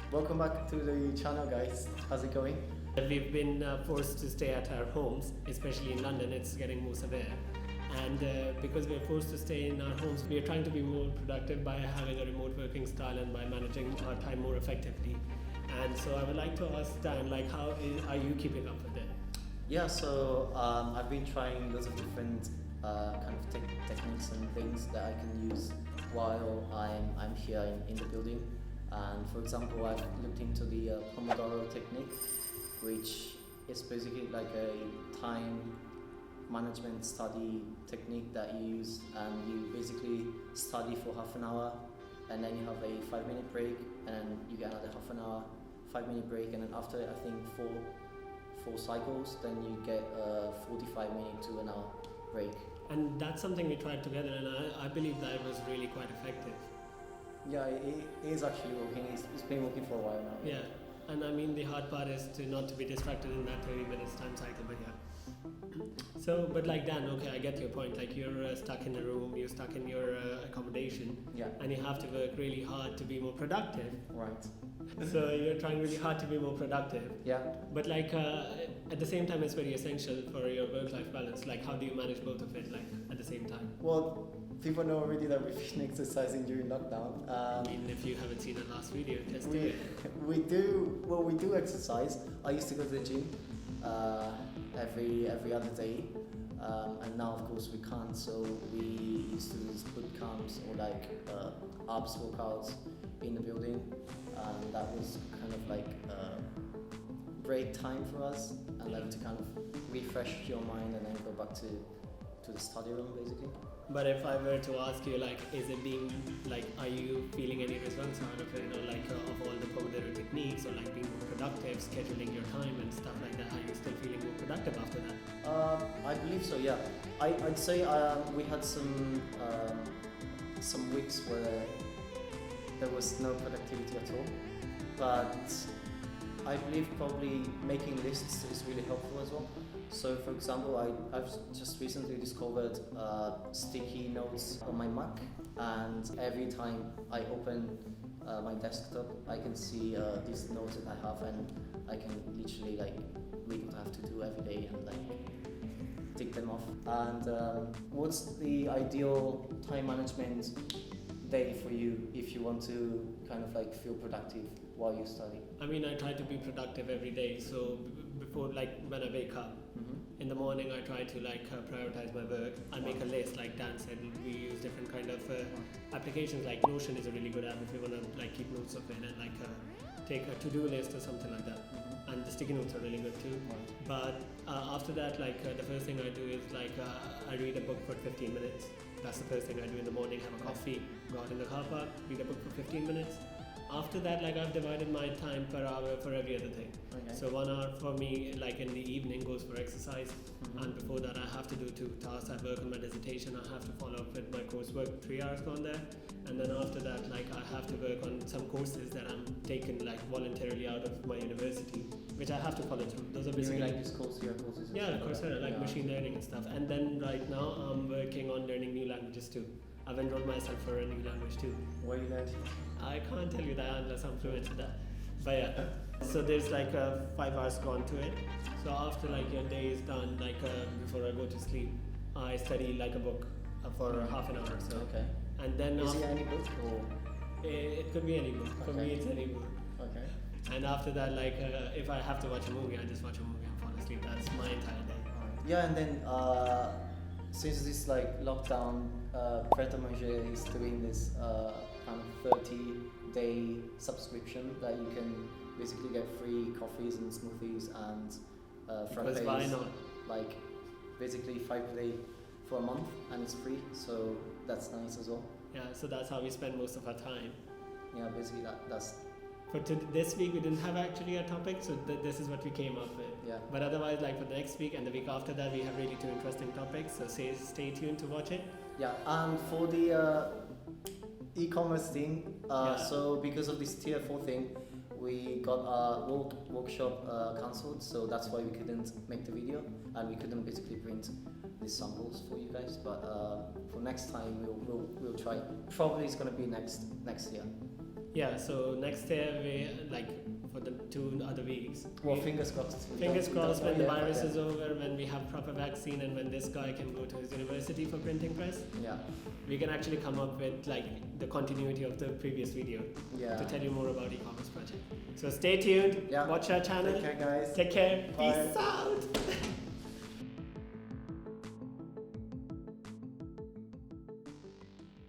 Welcome back to the channel, guys. How's it going? We've been forced to stay at our homes, especially in London. It's getting more severe. And because we're forced to stay in our homes, we are trying to be more productive by having a remote working style and by managing our time more effectively. And so I would like to ask Dan, are you keeping up with it? Yeah, so I've been trying lots of different kind of techniques and things that I can use while I'm here in the building. And for example, I've looked into the Pomodoro Technique, which is basically like a time management study technique that you use, and you basically study for half an hour, and then you have a 5-minute break, and you get another half an hour, 5-minute break, and then after I think four cycles, then you get a 45-minute to an hour break. And that's something we tried together, and I believe that it was really quite effective. Yeah, it is actually working. It's been working for a while now. Yeah, and I mean the hard part is not to be distracted in that 30 minutes time cycle, but yeah. So, but like Dan, okay, I get your point. Like you're stuck in a room, you're stuck in your accommodation, Yeah. and you have to work really hard to be more productive. Right. So you're trying really hard to be more productive. Yeah. But at the same time, it's very essential for your work-life balance. Like, how do you manage both of it, like at the same time? Well, people know already that we've been exercising during lockdown. I mean, if you haven't seen the last video, just do it. We do exercise. I used to go to the gym every other day, and now of course we can't. So we used to do boot camps or like abs workouts in the building, and that was kind of like break time for us, and like to kind of refresh your mind and then go back to the study room basically. But if I were to ask you, like, is it being, like, are you feeling any results out of it, of all the Pomodoro techniques, or like being more productive, scheduling your time and stuff like that? Are you still feeling more productive after that? I believe so, yeah. I'd say we had some weeks where there was no productivity at all, but I believe probably making lists is really helpful as well. So for example, I've just recently discovered sticky notes on my Mac, and every time I open my desktop, I can see these notes that I have, and I can literally like read what I have to do every day and like tick them off. And what's the ideal time management day for you if you want to kind of like feel productive while you study? I mean, I try to be productive every day. So before, like when I wake up, in the morning, I try to prioritize my work. I make a list, like Dan said. We use different kind of applications. Like Notion is a really good app if you want to like keep notes of it, and like take a to-do list or something like that. And the sticky notes are really good too. But after that, the first thing I do is I read a book for 15 minutes. That's the first thing I do in the morning. Have a coffee, go out in the car park, read a book for 15 minutes. After that, I've divided my time per hour for every other thing. Okay. So 1 hour for me, in the evening, goes for exercise. And before that, I have to do 2 tasks. I work on my dissertation. I have to follow up with my coursework. 3 hours gone there. And then after that, I have to work on some courses that I'm taking voluntarily out of my university, which I have to follow through. Those are basically these courses. yeah, of course, machine learning and stuff. And then right now, I'm working on learning new languages too. I've enrolled myself for a new language too. What are you learning? I can't tell you that unless I'm fluent in that. But yeah, so there's 5 hours gone to it. So after your day is done, before I go to sleep, I study a book for half an hour or so. Okay. And then is it any book or? It could be any book. For me, it's any book. Okay. And after that, if I have to watch a movie, I just watch a movie and fall asleep. That's my entire day. Yeah, and then since this lockdown, Pret a Manger is doing this kind of 30-day subscription that you can basically get free coffees and smoothies and frappes. Because why not? Basically 5 a day for a month, and it's free, so that's nice as well. Yeah, so that's how we spend most of our time. Yeah, basically that's. For this week, we didn't have actually a topic, so this is what we came up with. Yeah. But otherwise, for the next week and the week after that, we have really 2 interesting topics, so stay tuned to watch it. Yeah, and for the e-commerce thing, so because of this tier 4 thing, we got our workshop cancelled, so that's why we couldn't make the video, and we couldn't basically print these samples for you guys. But for next time, we'll try. Probably it's gonna be next year. Yeah, so next year we like for the 2 other weeks. Well, fingers crossed. Fingers crossed when the Yeah, virus yeah. is over, when we have proper vaccine, and when this guy can go to his university for printing press, Yeah. we can actually come up with like the continuity of the previous video Yeah. to tell you more about e-commerce project. So stay tuned. Yeah. Watch our channel. Take care, guys. Take care. Bye. Peace out.